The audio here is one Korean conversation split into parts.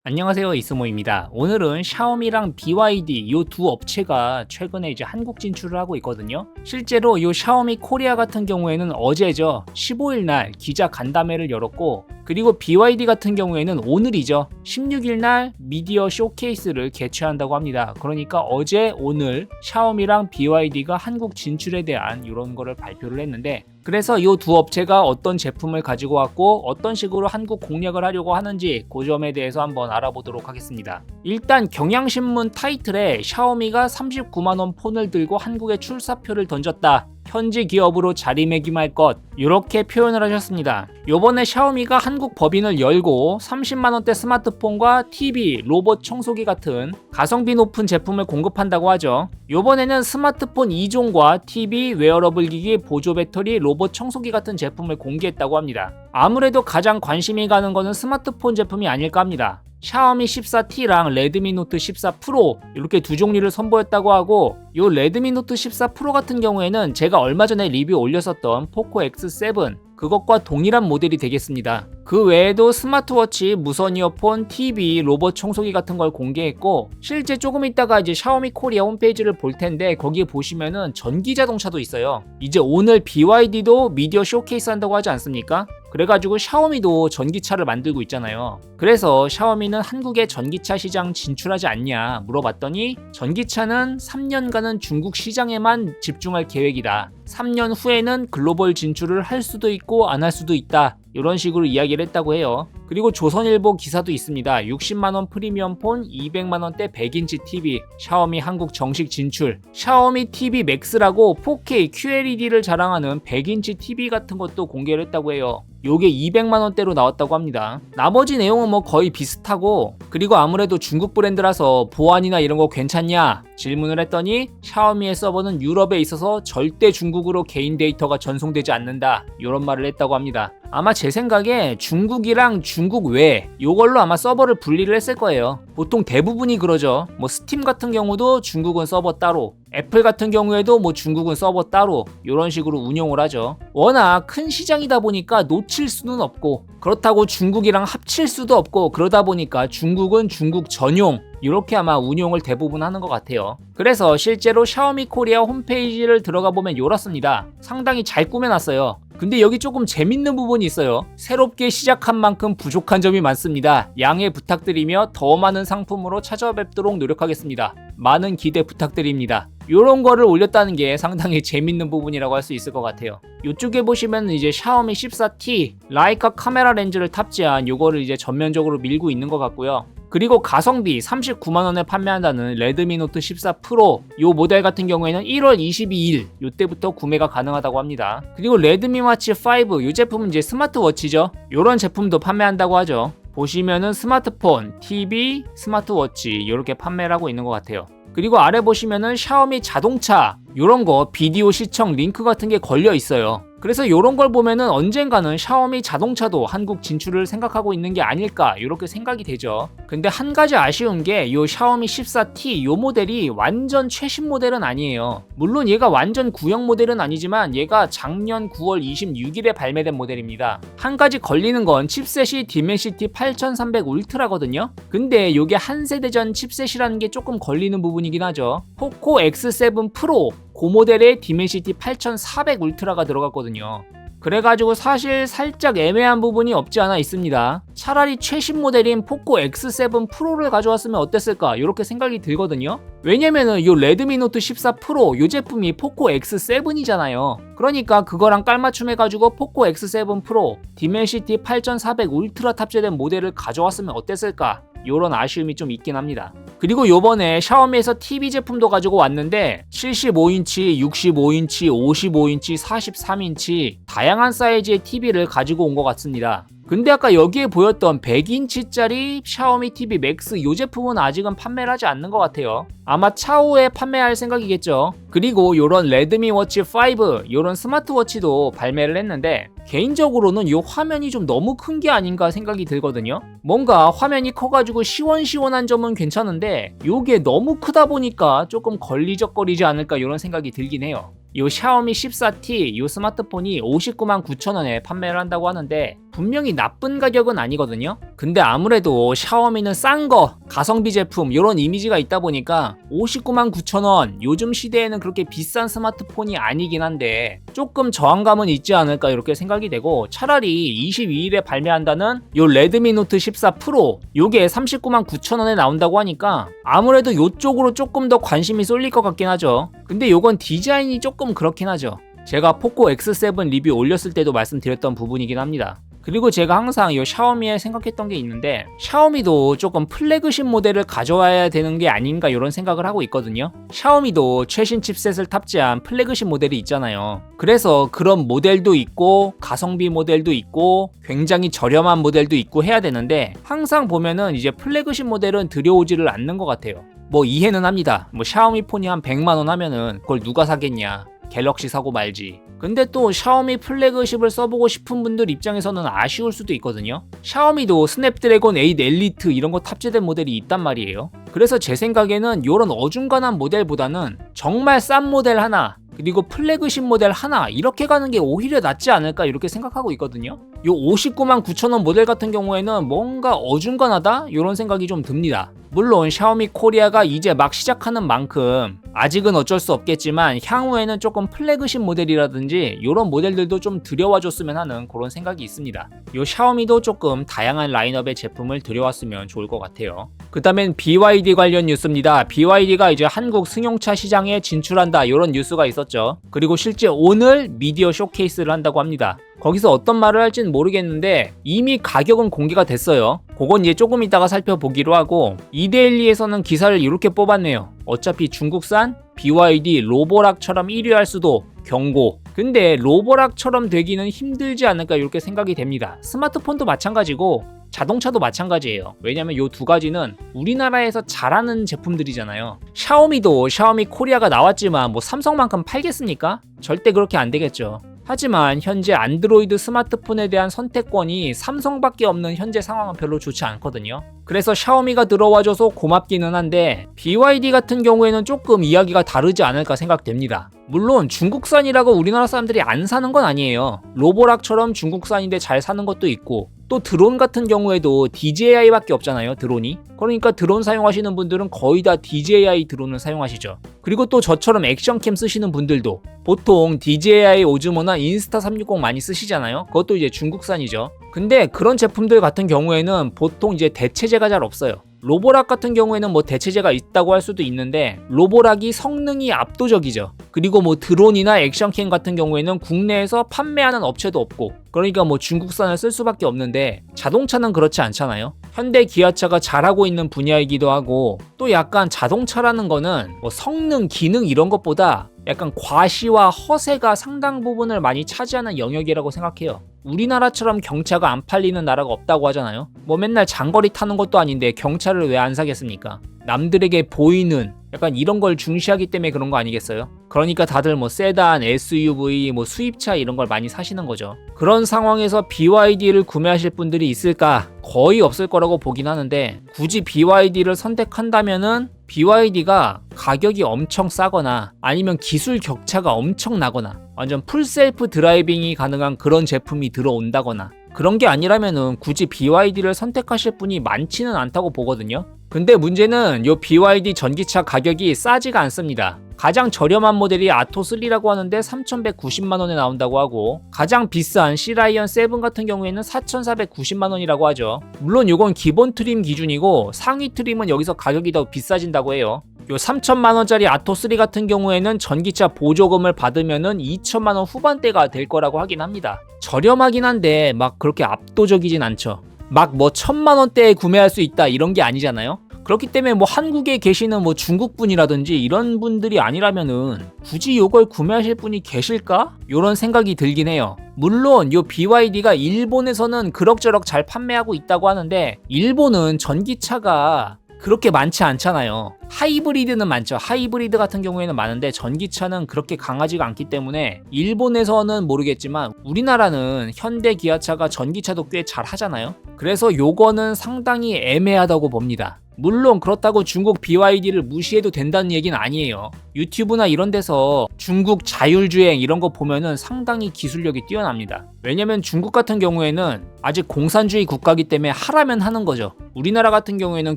안녕하세요, 이스모입니다. 오늘은 샤오미랑 BYD 이 두 업체가 최근에 이제 한국 진출을 하고 있거든요. 실제로 이 샤오미 코리아 같은 경우에는 어제죠, 15일 날 기자 간담회를 열었고, 그리고 BYD 같은 경우에는 오늘이죠, 16일 날 미디어 쇼케이스를 개최한다고 합니다. 그러니까 어제 오늘 샤오미랑 BYD가 한국 진출에 대한 이런 거를 발표를 했는데, 그래서 이 두 업체가 어떤 제품을 가지고 왔고 어떤 식으로 한국 공략을 하려고 하는지 그 점에 대해서 한번 알아보도록 하겠습니다. 일단 경향신문 타이틀에 샤오미가 39만원 폰을 들고 한국에 출사표를 던졌다, 현지 기업으로 자리매김할 것, 이렇게 표현을 하셨습니다. 요번에 샤오미가 한국 법인을 열고 30만원대 스마트폰과 TV, 로봇 청소기 같은 가성비 높은 제품을 공급한다고 하죠. 요번에는 스마트폰 2종과 TV, 웨어러블 기기, 보조 배터리, 로봇 청소기 같은 제품을 공개했다고 합니다. 아무래도 가장 관심이 가는 거는 스마트폰 제품이 아닐까 합니다. 샤오미 14T랑 레드미 노트 14 프로 이렇게 두 종류를 선보였다고 하고, 요 레드미 노트 14 프로 같은 경우에는 제가 얼마 전에 리뷰 올렸었던 포코 X7 그것과 동일한 모델이 되겠습니다. 그 외에도 스마트워치, 무선 이어폰, TV, 로봇 청소기 같은 걸 공개했고, 실제 조금 있다가 이제 샤오미 코리아 홈페이지를 볼 텐데 거기에 보시면은 전기 자동차도 있어요. 이제 오늘 BYD도 미디어 쇼케이스 한다고 하지 않습니까? 그래가지고 샤오미도 전기차를 만들고 있잖아요. 그래서 샤오미는 한국에 전기차 시장 진출하지 않냐 물어봤더니, 전기차는 3년간은 중국 시장에만 집중할 계획이다, 3년 후에는 글로벌 진출을 할 수도 있고 안 할 수도 있다, 이런 식으로 이야기를 했다고 해요. 그리고 조선일보 기사도 있습니다. 60만원 프리미엄 폰, 200만원대 100인치 TV, 샤오미 한국 정식 진출, 샤오미 TV 맥스라고 4K QLED를 자랑하는 100인치 TV 같은 것도 공개를 했다고 해요. 요게 200만원대로 나왔다고 합니다. 나머지 내용은 뭐 거의 비슷하고, 그리고 아무래도 중국 브랜드라서 보안이나 이런 거 괜찮냐 질문을 했더니, 샤오미의 서버는 유럽에 있어서 절대 중국으로 개인 데이터가 전송되지 않는다, 이런 말을 했다고 합니다. 아마 제 생각에 중국이랑 중국 외 요걸로 아마 서버를 분리를 했을 거예요. 보통 대부분이 그러죠. 뭐 스팀 같은 경우도 중국은 서버 따로, 애플 같은 경우에도 뭐 중국은 서버 따로, 이런 식으로 운영을 하죠. 워낙 큰 시장이다 보니까 놓칠 수는 없고, 그렇다고 중국이랑 합칠 수도 없고, 그러다 보니까 중국은 중국 전용, 이렇게 아마 운용을 대부분 하는 것 같아요. 그래서 실제로 샤오미 코리아 홈페이지를 들어가 보면 이렇습니다. 상당히 잘 꾸며놨어요. 근데 여기 조금 재밌는 부분이 있어요. 새롭게 시작한 만큼 부족한 점이 많습니다. 양해 부탁드리며 더 많은 상품으로 찾아뵙도록 노력하겠습니다. 많은 기대 부탁드립니다. 요런 거를 올렸다는 게 상당히 재밌는 부분이라고 할 수 있을 것 같아요. 이쪽에 보시면 이제 샤오미 14T 라이카 카메라 렌즈를 탑재한 요거를 이제 전면적으로 밀고 있는 것 같고요. 그리고 가성비 39만원에 판매한다는 레드미 노트 14 프로 요 모델 같은 경우에는 1월 22일 요때부터 구매가 가능하다고 합니다. 그리고 레드미 워치 5 요 제품은 이제 스마트워치죠. 요런 제품도 판매한다고 하죠. 보시면은 스마트폰, TV, 스마트워치 이렇게 판매를 하고 있는 것 같아요. 그리고 아래 보시면은 샤오미 자동차 요런 거 비디오 시청 링크 같은 게 걸려 있어요. 그래서 요런 걸 보면은 언젠가는 샤오미 자동차도 한국 진출을 생각하고 있는 게 아닐까, 이렇게 생각이 되죠. 근데 한 가지 아쉬운 게 요 샤오미 14T 요 모델이 완전 최신 모델은 아니에요. 물론 얘가 완전 구형 모델은 아니지만 얘가 작년 9월 26일에 발매된 모델입니다. 한 가지 걸리는 건 칩셋이 디멘시티 8300 울트라거든요. 근데 요게 한 세대 전 칩셋이라는 게 조금 걸리는 부분이긴 하죠. 포코 X7 프로 그 모델에 디멘시티 8400 울트라가 들어갔거든요. 그래가지고 사실 살짝 애매한 부분이 없지 않아 있습니다. 차라리 최신 모델인 포코 X7 프로를 가져왔으면 어땠을까, 이렇게 생각이 들거든요. 왜냐면은 요 레드미 노트 14 프로 요 제품이 포코 X7이잖아요. 그러니까 그거랑 깔맞춤 해가지고 포코 X7 프로 디멘시티 8400 울트라 탑재된 모델을 가져왔으면 어땠을까, 요런 아쉬움이 좀 있긴 합니다. 그리고 요번에 샤오미에서 TV 제품도 가지고 왔는데 75인치, 65인치, 55인치, 43인치 다양한 사이즈의 TV를 가지고 온 것 같습니다. 근데 아까 여기에 보였던 100인치짜리 샤오미 TV 맥스 요 제품은 아직은 판매를 하지 않는 것 같아요. 아마 차후에 판매할 생각이겠죠. 그리고 요런 레드미 워치 5 요런 스마트워치도 발매를 했는데, 개인적으로는 요 화면이 좀 너무 큰 게 아닌가 생각이 들거든요. 뭔가 화면이 커가지고 시원시원한 점은 괜찮은데 요게 너무 크다 보니까 조금 걸리적거리지 않을까, 이런 생각이 들긴 해요. 요 샤오미 14T 요 스마트폰이 599,000원에 판매를 한다고 하는데, 분명히 나쁜 가격은 아니거든요. 근데 아무래도 샤오미는 싼 거, 가성비 제품 이런 이미지가 있다 보니까 59만 9천 원, 요즘 시대에는 그렇게 비싼 스마트폰이 아니긴 한데 조금 저항감은 있지 않을까 이렇게 생각이 되고, 차라리 22일에 발매한다는 요 레드미 노트 14 프로 요게 39만 9천 원에 나온다고 하니까 아무래도 요쪽으로 조금 더 관심이 쏠릴 것 같긴 하죠. 근데 요건 디자인이 조금 그렇긴 하죠. 제가 포코 X7 리뷰 올렸을 때도 말씀드렸던 부분이긴 합니다. 그리고 제가 항상 이 샤오미에 생각했던 게 있는데, 샤오미도 조금 플래그십 모델을 가져와야 되는 게 아닌가 이런 생각을 하고 있거든요. 샤오미도 최신 칩셋을 탑재한 플래그십 모델이 있잖아요. 그래서 그런 모델도 있고 가성비 모델도 있고 굉장히 저렴한 모델도 있고 해야 되는데, 항상 보면은 이제 플래그십 모델은 들여오지를 않는 것 같아요. 뭐 이해는 합니다. 뭐 샤오미 폰이 한 100만 원 하면은 그걸 누가 사겠냐, 갤럭시 사고 말지. 근데 또 샤오미 플래그십을 써보고 싶은 분들 입장에서는 아쉬울 수도 있거든요. 샤오미도 스냅드래곤 8 엘리트 이런 거 탑재된 모델이 있단 말이에요. 그래서 제 생각에는 이런 어중간한 모델보다는 정말 싼 모델 하나, 그리고 플래그십 모델 하나, 이렇게 가는 게 오히려 낫지 않을까 이렇게 생각하고 있거든요. 요 59만 9천 원 모델 같은 경우에는 뭔가 어중간하다 이런 생각이 좀 듭니다. 물론 샤오미 코리아가 이제 막 시작하는 만큼 아직은 어쩔 수 없겠지만 향후에는 조금 플래그십 모델이라든지 이런 모델들도 좀 들여와줬으면 하는 그런 생각이 있습니다. 요 샤오미도 조금 다양한 라인업의 제품을 들여왔으면 좋을 것 같아요. 그 다음엔 BYD 관련 뉴스입니다. BYD가 이제 한국 승용차 시장에 진출한다 이런 뉴스가 있었죠. 그리고 실제 오늘 미디어 쇼케이스를 한다고 합니다. 거기서 어떤 말을 할지는 모르겠는데 이미 가격은 공개가 됐어요. 그건 이제 조금 이따가 살펴보기로 하고, 이데일리에서는 기사를 이렇게 뽑았네요. 어차피 중국산 BYD 로보락처럼 1위 할 수도 경고. 근데 로보락처럼 되기는 힘들지 않을까 이렇게 생각이 됩니다. 스마트폰도 마찬가지고 자동차도 마찬가지예요. 왜냐면 요 두 가지는 우리나라에서 잘하는 제품들이잖아요. 샤오미도 샤오미 코리아가 나왔지만 뭐 삼성만큼 팔겠습니까? 절대 그렇게 안 되겠죠. 하지만 현재 안드로이드 스마트폰에 대한 선택권이 삼성밖에 없는 현재 상황은 별로 좋지 않거든요. 그래서 샤오미가 들어와줘서 고맙기는 한데 BYD 같은 경우에는 조금 이야기가 다르지 않을까 생각됩니다. 물론 중국산이라고 우리나라 사람들이 안 사는 건 아니에요. 로보락처럼 중국산인데 잘 사는 것도 있고, 또 드론 같은 경우에도 DJI밖에 없잖아요, 드론이. 그러니까 드론 사용하시는 분들은 거의 다 DJI 드론을 사용하시죠. 그리고 또 저처럼 액션캠 쓰시는 분들도 보통 DJI 오즈모나 인스타360 많이 쓰시잖아요. 그것도 이제 중국산이죠. 근데 그런 제품들 같은 경우에는 보통 이제 대체제가 잘 없어요. 로보락 같은 경우에는 뭐 대체제가 있다고 할 수도 있는데 로보락이 성능이 압도적이죠. 그리고 뭐 드론이나 액션캠 같은 경우에는 국내에서 판매하는 업체도 없고, 그러니까 뭐 중국산을 쓸 수밖에 없는데 자동차는 그렇지 않잖아요. 현대 기아차가 잘하고 있는 분야이기도 하고, 또 약간 자동차라는 거는 뭐 성능, 기능 이런 것보다 약간 과시와 허세가 상당 부분을 많이 차지하는 영역이라고 생각해요. 우리나라처럼 경차가 안 팔리는 나라가 없다고 하잖아요. 뭐 맨날 장거리 타는 것도 아닌데 경차를 왜 안 사겠습니까? 남들에게 보이는 약간 이런 걸 중시하기 때문에 그런 거 아니겠어요? 그러니까 다들 뭐 세단, SUV, 뭐 수입차 이런 걸 많이 사시는 거죠. 그런 상황에서 BYD를 구매하실 분들이 있을까? 거의 없을 거라고 보긴 하는데, 굳이 BYD를 선택한다면은 BYD가 가격이 엄청 싸거나 아니면 기술 격차가 엄청 나거나 완전 풀셀프 드라이빙이 가능한 그런 제품이 들어온다거나, 그런 게 아니라면은 굳이 BYD를 선택하실 분이 많지는 않다고 보거든요. 근데 문제는 요 BYD 전기차 가격이 싸지가 않습니다. 가장 저렴한 모델이 아토3라고 하는데 3,190만원에 나온다고 하고, 가장 비싼 C라이언 7 같은 경우에는 4,490만원이라고 하죠. 물론 요건 기본 트림 기준이고 상위 트림은 여기서 가격이 더 비싸진다고 해요. 요 3,000만원짜리 아토3 같은 경우에는 전기차 보조금을 받으면은 2,000만원 후반대가 될 거라고 하긴 합니다. 저렴하긴 한데 막 그렇게 압도적이진 않죠. 막 뭐 1,000만원대에 구매할 수 있다 이런 게 아니잖아요. 그렇기 때문에 뭐 한국에 계시는 뭐 중국분이라든지 이런 분들이 아니라면은 굳이 요걸 구매하실 분이 계실까? 요런 생각이 들긴 해요. 물론 요 BYD가 일본에서는 그럭저럭 잘 판매하고 있다고 하는데 일본은 전기차가 그렇게 많지 않잖아요. 하이브리드는 많죠. 하이브리드 같은 경우에는 많은데 전기차는 그렇게 강하지가 않기 때문에 일본에서는 모르겠지만 우리나라는 현대 기아차가 전기차도 꽤 잘 하잖아요. 그래서 요거는 상당히 애매하다고 봅니다. 물론 그렇다고 중국 BYD를 무시해도 된다는 얘기는 아니에요. 유튜브나 이런 데서 중국 자율주행 이런 거 보면은 상당히 기술력이 뛰어납니다. 왜냐면 중국 같은 경우에는 아직 공산주의 국가이기 때문에 하라면 하는 거죠. 우리나라 같은 경우에는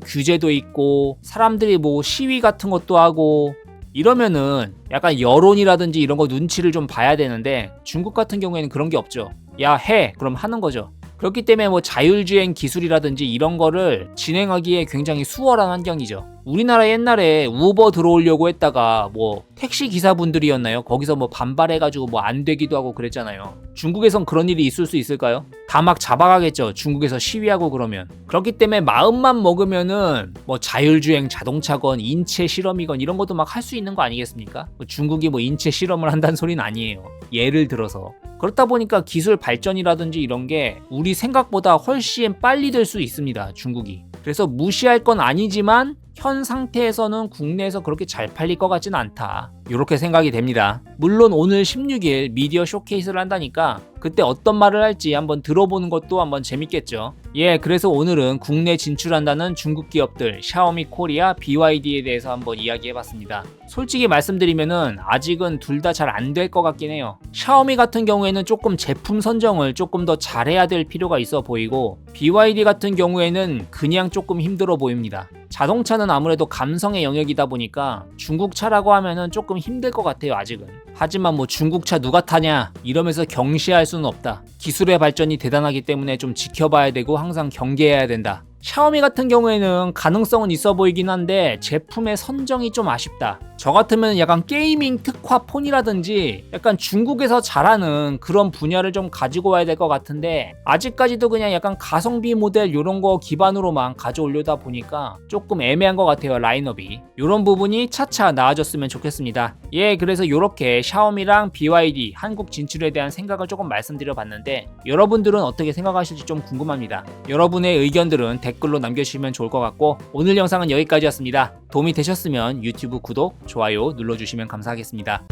규제도 있고 사람들이 뭐 시위 같은 것도 하고 이러면은 약간 여론이라든지 이런 거 눈치를 좀 봐야 되는데 중국 같은 경우에는 그런 게 없죠. 야, 해! 그럼 하는 거죠. 그렇기 때문에 뭐 자율주행 기술이라든지 이런 거를 진행하기에 굉장히 수월한 환경이죠. 우리나라 옛날에 우버 들어오려고 했다가 뭐 택시 기사분들이었나요? 거기서 뭐 반발해가지고 뭐 안 되기도 하고 그랬잖아요. 중국에선 그런 일이 있을 수 있을까요? 다 막 잡아가겠죠. 중국에서 시위하고 그러면. 그렇기 때문에 마음만 먹으면은 뭐 자율주행 자동차건 인체 실험이건 이런 것도 막 할 수 있는 거 아니겠습니까? 뭐 중국이 뭐 인체 실험을 한다는 소리는 아니에요. 예를 들어서. 그렇다 보니까 기술 발전이라든지 이런 게 우리 생각보다 훨씬 빨리 될 수 있습니다. 중국이. 그래서 무시할 건 아니지만 현 상태에서는 국내에서 그렇게 잘 팔릴 것 같지는 않다. 이렇게 생각이 됩니다. 물론 오늘 16일 미디어 쇼케이스를 한다니까 그때 어떤 말을 할지 한번 들어보는 것도 한번 재밌겠죠. 예, 그래서 오늘은 국내 진출한다는 중국 기업들 샤오미 코리아, BYD에 대해서 한번 이야기해봤습니다. 솔직히 말씀드리면은 아직은 둘 다 잘 안 될 것 같긴 해요. 샤오미 같은 경우에는 조금 제품 선정을 조금 더 잘해야 될 필요가 있어 보이고 BYD 같은 경우에는 그냥 조금 힘들어 보입니다. 자동차는 아무래도 감성의 영역이다 보니까 중국 차라고 하면은 조금 힘들 것 같아요, 아직은. 하지만 뭐 중국 차 누가 타냐 이러면서 경시할 수는 없다. 기술의 발전이 대단하기 때문에 좀 지켜봐야 되고 항상 경계해야 된다. 샤오미 같은 경우에는 가능성은 있어 보이긴 한데 제품의 선정이 좀 아쉽다. 저 같으면 약간 게이밍 특화 폰이라든지 약간 중국에서 잘하는 그런 분야를 좀 가지고 와야 될 것 같은데 아직까지도 그냥 약간 가성비 모델 이런 거 기반으로만 가져오려다 보니까 조금 애매한 것 같아요, 라인업이. 이런 부분이 차차 나아졌으면 좋겠습니다. 예, 그래서 이렇게 샤오미랑 BYD 한국 진출에 대한 생각을 조금 말씀드려 봤는데 여러분들은 어떻게 생각하실지 좀 궁금합니다. 여러분의 의견들은 댓글로 남겨주시면 좋을 것 같고 오늘 영상은 여기까지였습니다. 도움이 되셨으면 유튜브 구독, 좋아요 눌러주시면 감사하겠습니다.